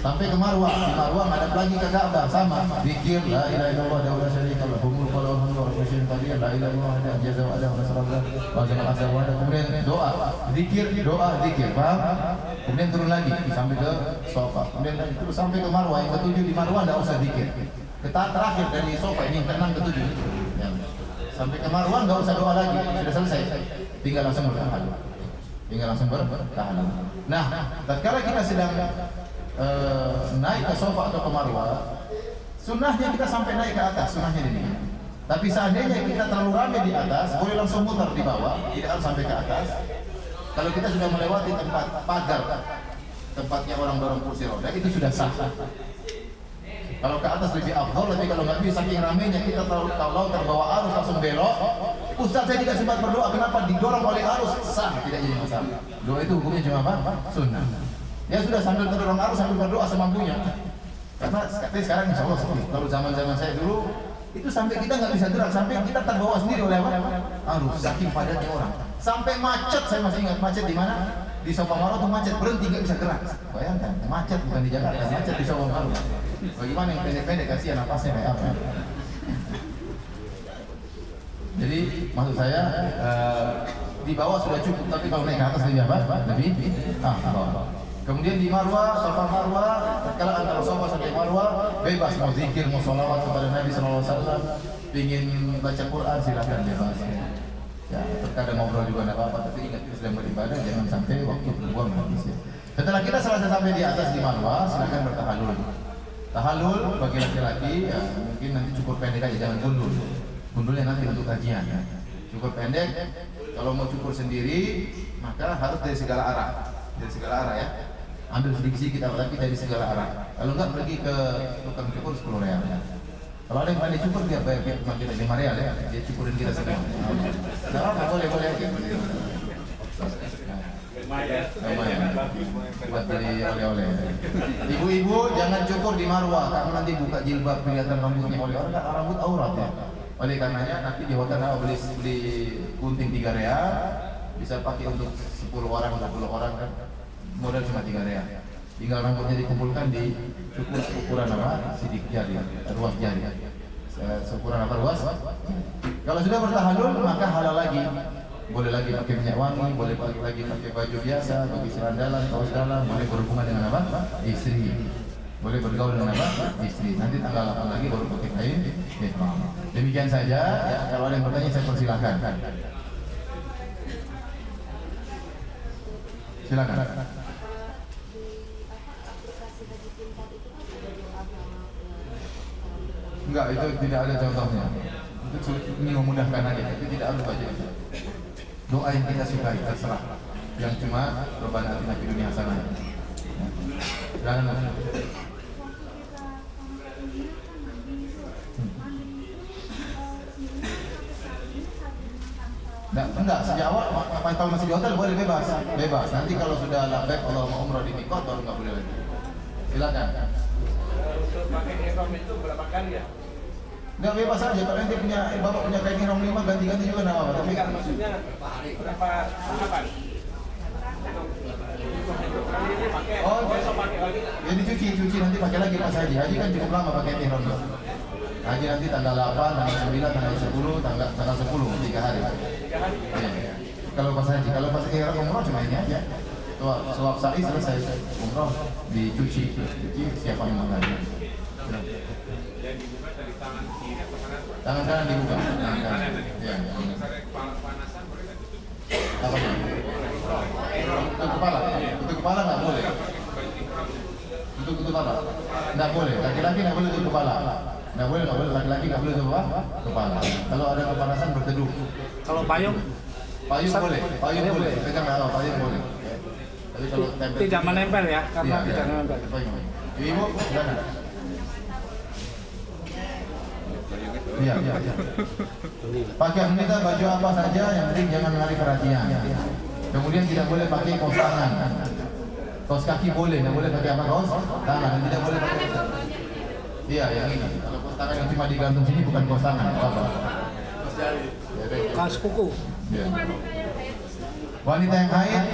Sampai ke Marwah, di Marwah ngadap lagi ke Ka'bah sama zikir la ilaha illallah wa la syarika lahu mulku wa lahu wa syai'un qadir la ilaha illallah wa jazza wa ala rasulullah wa jamal azza wa jalla. Kemudian doa, zikir, paham? Kemudian turun lagi sampai ke sofa. Kemudian terus sampai ke Marwah, yang ketujuh di Marwah enggak usah zikir. Terakhir dari sofa ini yang ke-6 ke-7. Ya. Sampai ke Marwah enggak usah doa lagi, sudah selesai. Tinggal langsung bertahan. Nah, tatkala kita sedang naik ke sofa atau ke Marwah, sunnahnya kita sampai naik ke atas, sunnahnya ini. Tapi seandainya kita terlalu ramai di atas, boleh langsung muter di bawah, tidak harus sampai ke atas. Kalau kita sudah melewati tempat pagar, tempatnya orang dorong kursi roda, itu sudah sah. Kalau ke atas lebih afdal, tapi kalau nggak bisa saking ramainya kita kalau terbawa arus langsung belok. Ustaz, saya tidak sempat berdoa, kenapa didorong oleh arus? Sah, tidak jadi masalah. Doa itu hukumnya cuma apa? Sunnah. Ya sudah, sambil terdorong arus sambil berdoa semampunya. Karena sekarang insya Allah seperti kalau zaman saya dulu itu sampai kita nggak bisa gerak, sampai kita terbawa sendiri oleh apa? Arus, saking padatnya orang. Sampai macet, saya masih ingat macet di mana? Di Sofa Marwah tuh macet, berhenti nggak bisa gerak. Bayangkan, macet bukan di Jakarta, macet di Sofa Marwah. Bagaimana yang pendek-pendek kasihan napasnya kayak apa? Jadi maksud saya di bawah sudah cukup, tapi kalau naik ke atas lebih apa? Lebih bawah. Kemudian di Marwah, sofa Marwah, kalau antara sofa sampai Marwah bebas mau zikir, mau sholawat kepada Nabi SAW, ingin baca Quran silakan bebas. Ya, terkadang ngobrol juga tidak apa-apa, tapi ingat kita sedang beribadah, jangan sampai waktu terbuang habis. Ya. Setelah kita selesai sampai di atas di Marwah, silakan bertahalul. Tahalul bagi laki-laki, ya mungkin nanti cukur pendek aja, jangan gundul. Gundulnya nanti untuk kajian. Ya. Cukur pendek, kalau mau cukur sendiri, maka harus dari segala arah. Dari segala arah ya. Ambil sedikit-sedikit tapi dari segala arah. Kalau enggak pergi ke tukang cukur 10 real. Kalau ada yang pandai cukur dia bayar cuma kita 5 real ya. Dia cukurin kita semua. Nah, boleh aja. Lumayan. Buat beli oleh-oleh. Ibu-ibu jangan cukur di Marwah karena nanti buka jilbab kelihatan rambutnya oleh orang, rambut aurat ya. Oleh karenanya nanti di hotel beli gunting 3 real bisa pakai untuk 10 orang, 20 orang kan. Modal cuma 3 real. Tinggal rambutnya dikumpulkan di cukur ukuran apa? Sidik jari, ruas jari. Ukuran apa ruas? Kalau sudah bertahalul maka halal lagi. Boleh lagi pakai minyak wangi, boleh lagi pakai baju biasa, bagi serandalan, kaos dalam, boleh berhubungan dengan apa? Istri. Boleh bergaul dengan apa? Istri. Nanti tanggal 8 lagi baru pakai kain. Demikian saja. Ya, kalau ada yang bertanya saya persilahkan. Silakan. Enggak, itu tidak ada contohnya. Itu ini memudahkan aja, tapi tidak harus baca itu. Doa yang kita sukai terserah. Yang cuma Rabbana atina fid dunya hasanah. Silakan. Enggak, sejak awal kalau masih di hotel boleh bebas. Nanti kalau sudah labbaik Allahumma umrah di miqat baru enggak boleh lagi. Silakan. Untuk pakai ihram itu berapa kali ya? Enggak, bebas aja. Kalau nanti bapak punya kain ihram 5 ganti-ganti juga enggak apa-apa. Tapi kan maksudnya berapa tahapan? Kali ini pakai, besok pakai lagi. Ya dicuci nanti pakai lagi pas haji. Haji kan cukup lama pakai ihram. Haji nanti tanggal 8, tanggal 9, tanggal 10, tanggal 10, 3 hari. 3 hari? Iya. Kalau pas haji, kalau pas ihram umroh cuma ini aja. Sewab sa'i selesai umroh dicuci siapa yang makan. Yang dibuka dari tangan kiri atau kanan? Tangan kanan dibuka. Tangan kanan. Iya. Panasan boleh nggak tutup? Apa ya? Tutup kepala. Tutup kepala nggak boleh. Tutup kepala. Nggak boleh. Laki-laki nggak boleh tutup kepala. Nggak boleh laki-laki nggak boleh coba kepala. Kalau ada kepanasan berteduh. Kalau payung Payung boleh, payung boleh. Pegang nggak payung boleh. Tapi kalau tempel tidak menempel ya, karena iya, tidak menempel. Payung. Ibu, silakan. Iya. Pakai wanita baju apa saja, yang penting jangan menarik perhatian. Kemudian tidak boleh pakai kaos tangan. Kaos kaki boleh, nggak boleh pakai apa kaos tangan, dan tidak boleh pakai. Iya, yang ini. Kalau kaos tangan yang cuma digantung sini bukan kaos tangan, apa? Kaos kuku. Ya. Wanita yang haid,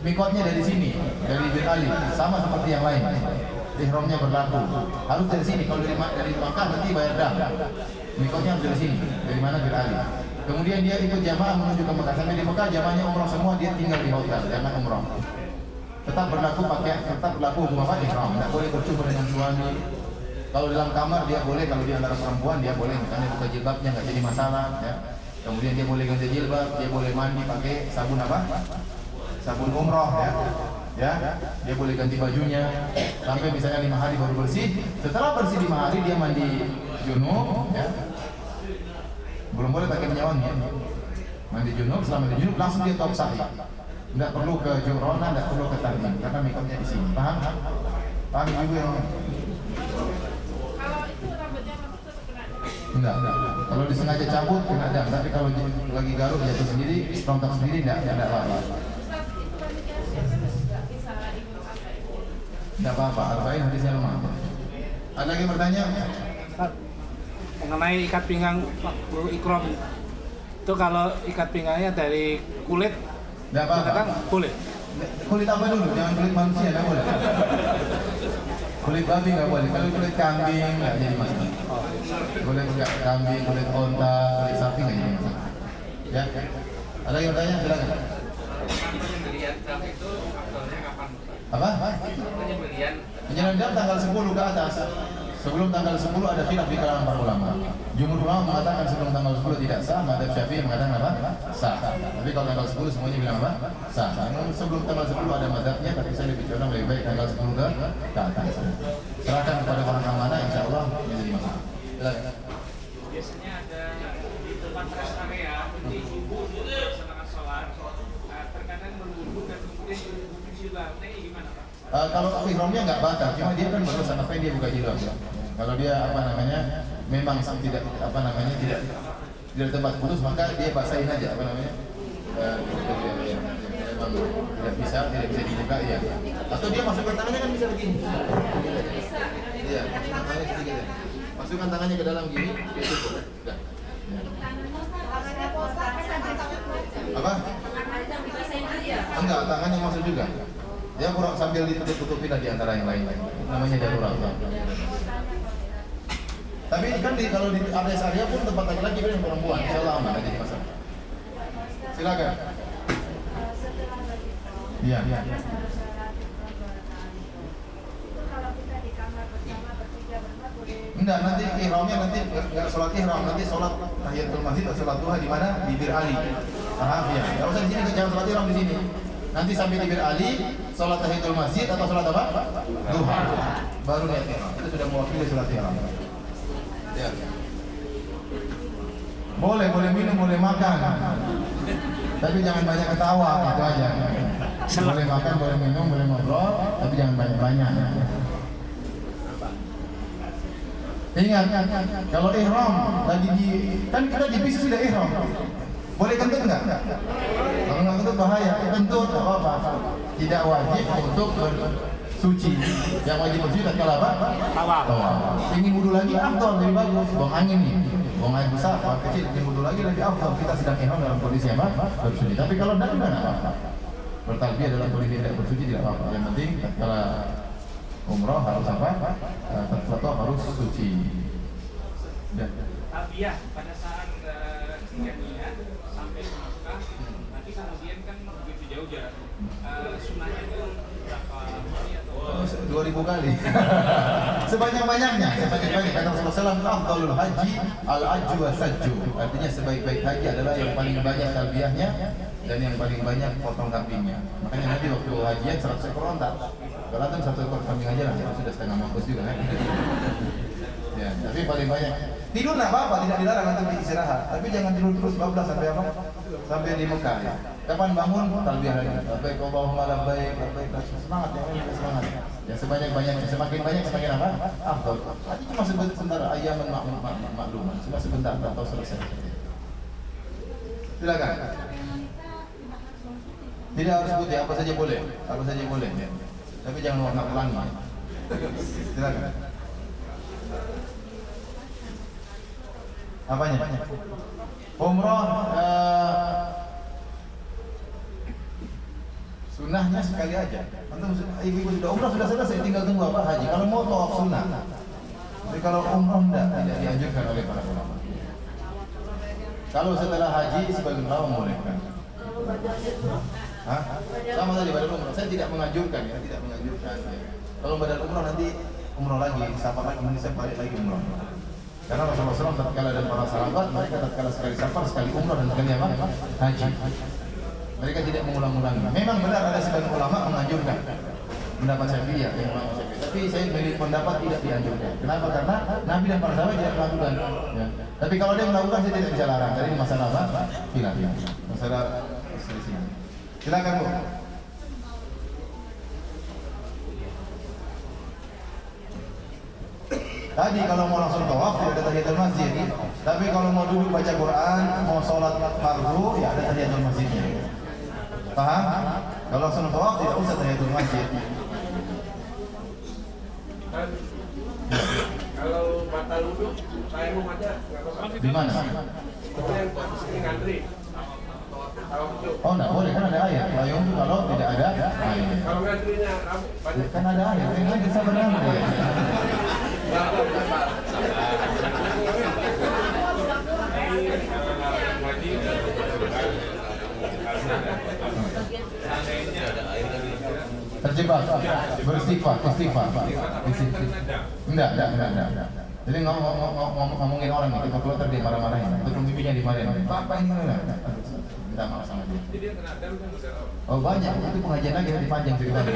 mikotnya dari sini, dari Bir Ali, sama seperti yang lain. Ihramnya berlaku. Harus dari sini. Kalau dari Makkah nanti bayar dah. Mikotnya harus dari sini. Dari mana Bir Ali. Kemudian dia ikut jamaah menuju ke Mekah. Sampai di Mekah jamaahnya umrah semua, dia tinggal di hotel, jangan umrah. Tetap berlaku hukum apa? Ihram. Tidak boleh bercumbu dengan suami. Kalau dalam kamar dia boleh, kalau di antara perempuan dia boleh, misalnya buka jilbabnya nggak jadi masalah. Ya. Kemudian dia boleh ganti jilbab, dia boleh mandi pakai sabun apa? Sabun umroh ya. Dia boleh ganti bajunya sampai misalnya 5 hari baru bersih. Setelah bersih 5 hari dia mandi junub, ya. Belum boleh pakai minyak wangi. Mandi junub, setelah mandi junub langsung dia tawaf sa'i. Tidak perlu ke Jumrah, tidak perlu ke Tan'im karena mikotnya di sini. Paham? Paham ibu yang? Enggak. Kalau disengaja cabut kena dam, tapi kalau lagi garuk jatuh sendiri, rontok sendiri enggak apa-apa. Enggak apa-apa, arba'in hadisnya lemah. Ada lagi bertanya? Mengenai ikat pinggang waktu ikram itu, kalau ikat pinggangnya dari kulit, Enggak apa-apa. kan boleh. Kulit apa dulu? Jangan kulit manusia, enggak boleh. Kulit babi enggak boleh. Kalau kulit kambing enggak jadi masalah. Kulit kambing, kulit onta, kulit sapi enggak jadi masalah. Ya. Ada yang bertanya? Silakan. Penyembelihan dam itu aktornya kapan? Apa? Penyembelihan Dam tanggal 10 ke atas. Sebelum tanggal 10 ada khilaf di kalangan para ulama. Jumhur ulama mengatakan sebelum tanggal 10 tidak sah, madzhab Syafi'i mengatakan apa? Sah. Tapi kalau tanggal 10 semuanya bilang apa? Sah. Namun sebelum tanggal 10 ada madzhabnya, tapi saya lebih condong lebih baik tanggal 10 ke atas. Serahkan kepada orang amanah, insyaallah menjadi masalah. Silakan. biasanya ada di tempat rest area di ibu melaksanakan sholat, terkadang berwudu dan kemudian buka jilbab. Nah, ini gimana Pak? Kalau ihramnya nggak batal, cuma dia kan baru sampai dia buka jilbab. Kalau dia memang tidak tidak tempat putus, maka dia basahin aja memang tidak bisa dibuka ya. Atau dia masukkan tangannya kan bisa begini. Iya, tangannya sedikit ya. Masukkan tangannya ke dalam gini, dia tutup. Udah. Apa? Enggak, tangannya masuk juga. Dia kurang sambil ditutup-tutupin di antara yang lain. Namanya darurat. Tapi kan kalau di area pun tempat laki-laki dan perempuan, insyaallah aman jadi masalah. Silakan. Iya. Enggak, nanti ihramnya enggak sholat ihram, nanti sholat tahiyatul masjid atau sholat duha di mana? Di Bir Ali. Paham ya? Enggak usah di sini, jangan sholat ihram di sini. Nanti sampai di Bir Ali, sholat tahiyatul masjid atau sholat apa? Duha. Baru niat ihram. Itu sudah mewakili sholat ihram. Ya. Boleh minum, boleh makan. Tapi jangan banyak ketawa, itu aja. Boleh makan, boleh minum, boleh ngobrol, tapi jangan banyak-banyak. Ingat, kalau ihram lagi kan kita di bis sudah ihram. Boleh kentut enggak? Kalau nggak kentut bahaya. Kentut enggak apa-apa. Tidak wajib untuk bersuci. Yang wajib bersuci tatkala apa? Tawaf. Ingin wudu lagi afdal, lebih bagus. Buang angin nih. Buang air besar, buang kecil, ingin wudu lagi lebih afdal. Kita sedang ihram dalam kondisi apa? Bersuci. Tapi kalau enggak juga enggak apa-apa. Bertalbiyah dalam kondisi tidak bersuci tidak apa-apa. Yang penting tatkala umroh harus apa? Tatkala harus suci. Talbiyah pada saat ketika niat sampai ke Makkah, nanti kemudian kan begitu jauh jarak. Sunnahnya itu berapa kali atau 2000 kali. Sebanyak-banyaknya. Kata Rasulullah SAW, afdalul haji al-ajju wa sajju. Artinya sebaik-baik haji adalah yang paling banyak talbiyahnya dan yang paling banyak potong kambingnya. Makanya nanti waktu hajian 100 ekor onta. Kalau antum 1 ekor kambing aja lah, ya sudah setengah mampus juga kan. Ya, tapi paling banyak tidur nggak apa-apa, tidak dilarang untuk istirahat. Tapi jangan tidur terus 12 sampai apa? Sampai di Mekah. Ya. Kapan bangun? Talbiyah lagi. Labbaik Allahumma labbaik, labbaik. Semangat ya, semangat. Ya sebanyak-banyaknya, semakin banyak semakin apa? Afdal. Tadi cuma sebentar ayaman maklumat, cuma sebentar atau selesai. Silakan. Tidak harus putih, apa saja boleh, apa saja boleh. Ya. Tapi jangan warna pelangi. Silakan. Apanya? Umroh sunnahnya sekali aja. Antum ibu-ibu sudah umroh sudah selesai, tinggal tunggu apa haji. Kalau mau tawaf sunnah. Tapi kalau umroh tidak dianjurkan oleh para ulama. Kalau setelah haji sebagian ulama membolehkan. Hah? Sama tadi badal umroh. Saya tidak menganjurkan ya, tidak menganjurkan. Ya. Kalau badal umroh nanti umroh lagi, safar lagi, nanti saya balik lagi umroh. Karena Rasulullah SAW tatkala dan para sahabat mereka tatkala sekali safar, sekali umroh dan sekali apa? Haji. Mereka tidak mengulang-ulangi. Memang benar ada sebagian ulama menganjurkan pendapat Syafi'i ya, ulama Syafi'i. Tapi saya memilih pendapat tidak dianjurkan. Kenapa? Karena Nabi dan para sahabat tidak melakukan. Ya. Tapi kalau dia melakukan saya tidak bisa larang. Jadi masalah apa? Khilaf. Masalah selisih. Silakan Bu. Tadi kalau mau langsung tawaf ya ada tahiyatul masjid. Tapi kalau mau duduk baca Quran, mau sholat fardu ya ada tahiyatul masjidnya. Paham? Kalau langsung tawaf tidak usah tahiyatul masjid. Kalau batal wudhu, tayamum aja nggak apa-apa. Di mana? Yang posisi ngantri. Oh enggak boleh, kan ada air. Tayamum itu kalau tidak ada air. Kalau ngantrinya banyak. Kan ada air. Kan bisa berenang ya. Terjebak, beristighfar. Enggak. Jadi ngomongin orang nih, kita keluar dia marah-marahin. Itu pembimbingnya dimarahin. Apa ini mana? Minta maaf sama dia. Jadi yang kena dam kan udah. Oh banyak, itu pengajian lagi nanti panjang ceritanya.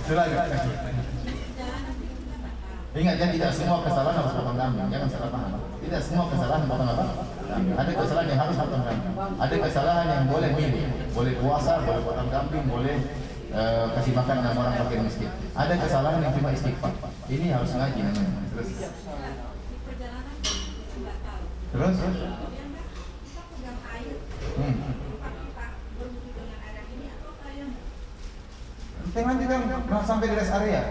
Silakan. Ingat kan tidak semua kesalahan harus potong kambing, jangan salah paham. Tidak semua kesalahan potong apa? Ada kesalahan yang harus potong kambing. Ada kesalahan yang boleh milih, boleh puasa, boleh potong kambing, boleh kasih makan 6 orang fakir miskin. Ada kesalahan yang cuma istighfar. Ini harus ngaji namanya. Terus? Jangan juga sampai di rest area.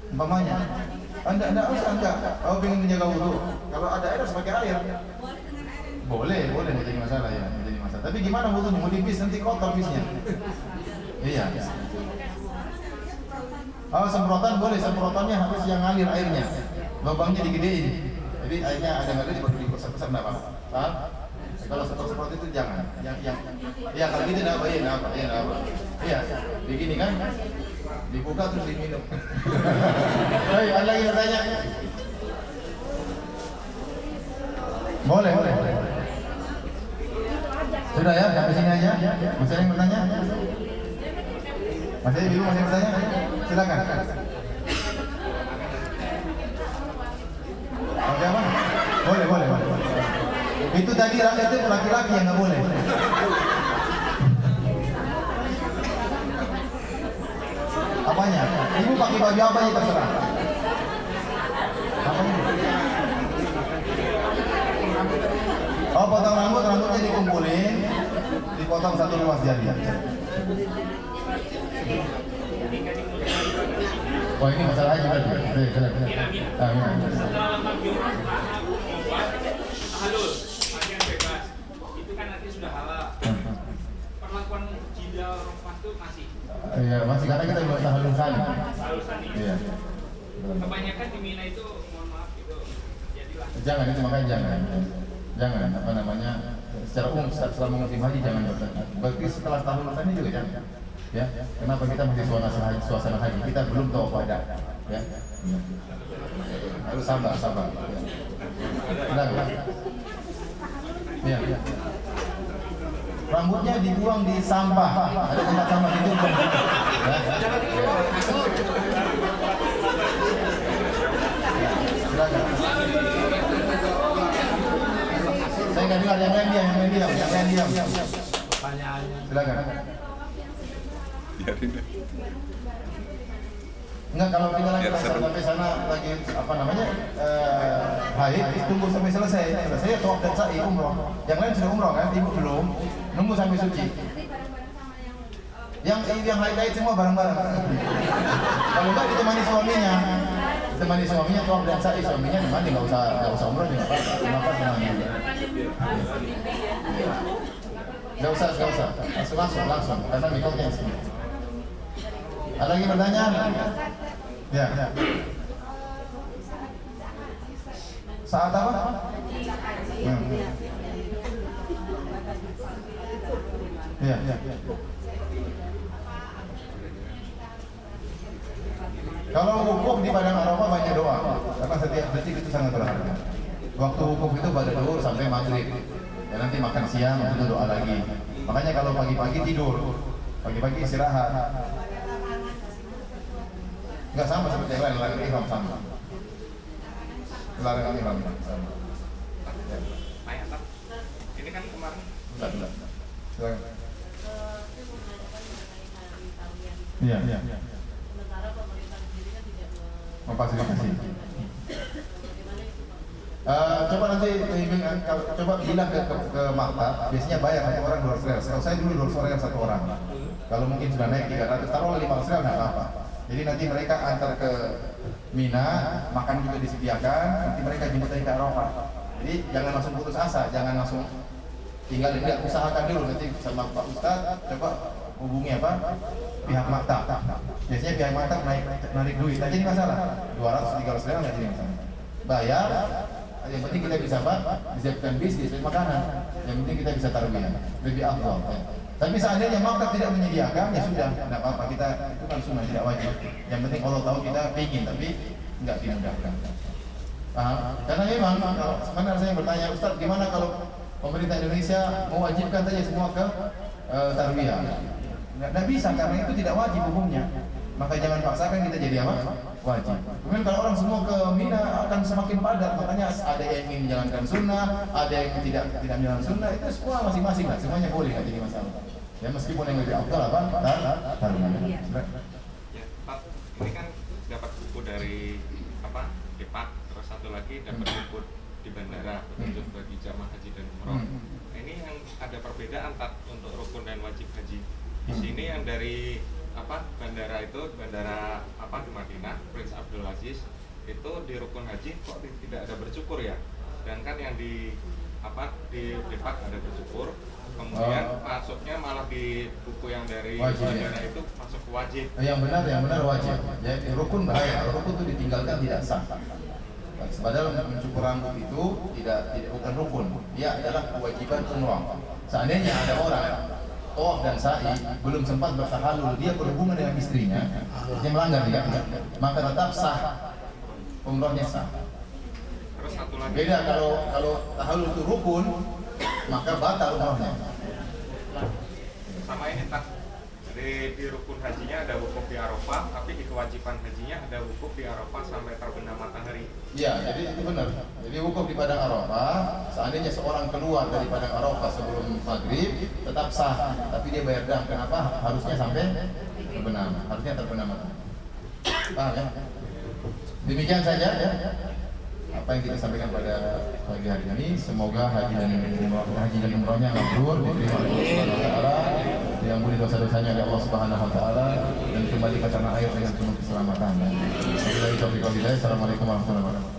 Umpamanya, anda usah enggak. Kalau ingin menjaga wudhu, kalau ada air harus pakai air. Boleh menjadi masalah ya, menjadi masalah. Tapi gimana wudhunya? Mau dipis nanti kotor pisnya. Iya. Oh semprotan boleh, semprotannya harus yang ngalir airnya. Lubangnya digedein. Jadi airnya ada ngalir baru dipesat-pesat enggak apa-apa. Paham? Kalau semprot itu jangan. Ya kalau gitu enggak apa. Iya, begini kan. Dibuka terus diminum. Baik, ada lagi bertanya? Boleh. Sudah ya, sampai sini aja. Masih ada yang bertanya? Masih ibu masih bertanya? Silakan. Oke apa? Boleh. Itu tadi itu laki-laki yang nggak boleh. Apanya? Ibu pakai baju apa aja terserah. Apanya? Oh potong rambutnya dikumpulin, dipotong satu ruas jari. Oh ini masalah haji berarti. Halus, bagian bebas. Itu kan nanti sudah halal. Perlakuan jidal rofah itu masih. Iya masih karena kita belum tahalusan. Iya. Kebanyakan di Mina itu mohon maaf itu jadilah. Jangan itu makanya jangan apa namanya secara umum selama musim haji jangan bertanya. Berarti setelah tahalusan juga jangan. Ya, kenapa kita masih suasana haji? Kita belum tahu pada, ya. Harus sabar. Ya. rambutnya dibuang di sampah. Ada tempat sampah itu. Silakan. Saya nggak dengar, yang lain diam. Silakan. Enggak, kalau kita lagi sampai sana lagi apa namanya haid, tunggu sampai selesai ya tawaf dan sa'i umroh. Yang lain sudah umroh kan, ibu belum, nunggu sampai suci. Yang haid semua bareng-bareng. Kalau enggak ditemani suaminya tawaf dan sa'i, suaminya temani, nggak usah umroh juga apa temani. Nggak usah, langsung karena mikotnya sini. Ada lagi pertanyaan? Ya. Saat apa? Ya. Kalau wukuf di Padang Arafah banyak doa, karena setiap detik itu sangat berharga. Waktu wukuf itu pada zuhur sampai maghrib. Ya nanti makan siang itu doa lagi. Makanya kalau pagi-pagi tidur, pagi-pagi istirahat. Enggak sama seperti yang lain, larangan ihram sama. Larangan ihram sama. Tanya, Pak. Ini kan kemarin. Silakan. Iya. Sementara pemerintah sendiri kan tidak memfasilitasi. Coba nanti coba bilang ke maktab, biasanya bayar satu orang 200 rial. Kalau saya dulu 200 rial satu orang. Kalau mungkin sudah naik 300, taruh 500 rial nggak apa-apa. Jadi nanti mereka antar ke Mina, makan juga disediakan, nanti mereka jemput lagi ke Arafah. Jadi jangan langsung putus asa, jangan langsung tinggalin, dia usahakan dulu nanti sama Pak Ustadz, coba hubungi pihak maktab. Biasanya pihak maktab narik duit, tak jadi masalah. 200-300 rial nggak jadi masalah. Bayar, yang penting kita bisa siapkan bis, siapkan makanan. Yang penting kita bisa tarbiyah, lebih afdal. Tapi seandainya maktab tidak menyediakan, ya sudah, tidak apa-apa, kita itu kan sunnah, tidak wajib. Yang penting Allah tahu kita ingin, tapi nggak dimudahkan. Karena memang, sebenarnya saya bertanya, Ustaz, gimana kalau pemerintah Indonesia mewajibkan saja semua ke tarbiyah? Nggak bisa, karena itu tidak wajib hukumnya. Maka jangan paksakan kita jadi apa? Wajib. Kemudian kalau orang semua ke Mina akan semakin padat, makanya ada yang ingin menjalankan sunnah, ada yang tidak menjalankan sunnah, itu semua masing-masing lah, semuanya boleh, nggak jadi masalah. Ya meskipun yang lebih afdal apa? Tarbiyah. Ya, Pak, ini kan dapat buku dari Depak, terus satu lagi dapat buku di bandara untuk bagi jamaah haji dan umroh. Nah, ini yang ada perbedaan Pak untuk rukun dan wajib haji. Di sini yang dari bandara itu bandara di Madinah, Prince Abdul Aziz itu di rukun haji kok tidak ada bercukur ya, sedangkan yang di Depak ada bercukur, kemudian masuknya malah di buku yang dari wajib, bandara itu masuk ke wajib. Yang benar wajib. Jadi rukun bahaya, kalau rukun itu ditinggalkan tidak sah. Padahal mencukur rambut itu tidak bukan rukun, dia adalah kewajiban umrah. Seandainya ada orang tawaf dan sa'i belum sempat bertahalul, dia berhubungan dengan istrinya, dia melanggar dia, maka tetap sah, umrahnya sah. Terus satu lagi. Beda kalau tahalul itu rukun, maka batal umrahnya. Sama ini tak, di rukun hajinya ada wukuf di Arafah, tapi di kewajiban hajinya ada wukuf di Arafah sampai terbenam matahari. Iya, jadi itu benar. Jadi wukuf di Padang Arafah, seandainya seorang keluar dari Padang Arafah sebelum maghrib, tetap sah. Tapi dia bayar dam. Kenapa? Harusnya sampai terbenam. Harusnya terbenam matahari. Paham ya? Demikian saja ya. Apa yang kita sampaikan pada pagi hari ini, semoga haji dan umrohnya mabrur, diterima oleh Allah Subhanahu wa taala, diampuni dosa-dosanya oleh Allah Subhanahu wa taala, dan kembali ke tanah air dengan penuh keselamatan. Wabillahi taufiq wal hidayah. Assalamualaikum warahmatullahi wabarakatuh.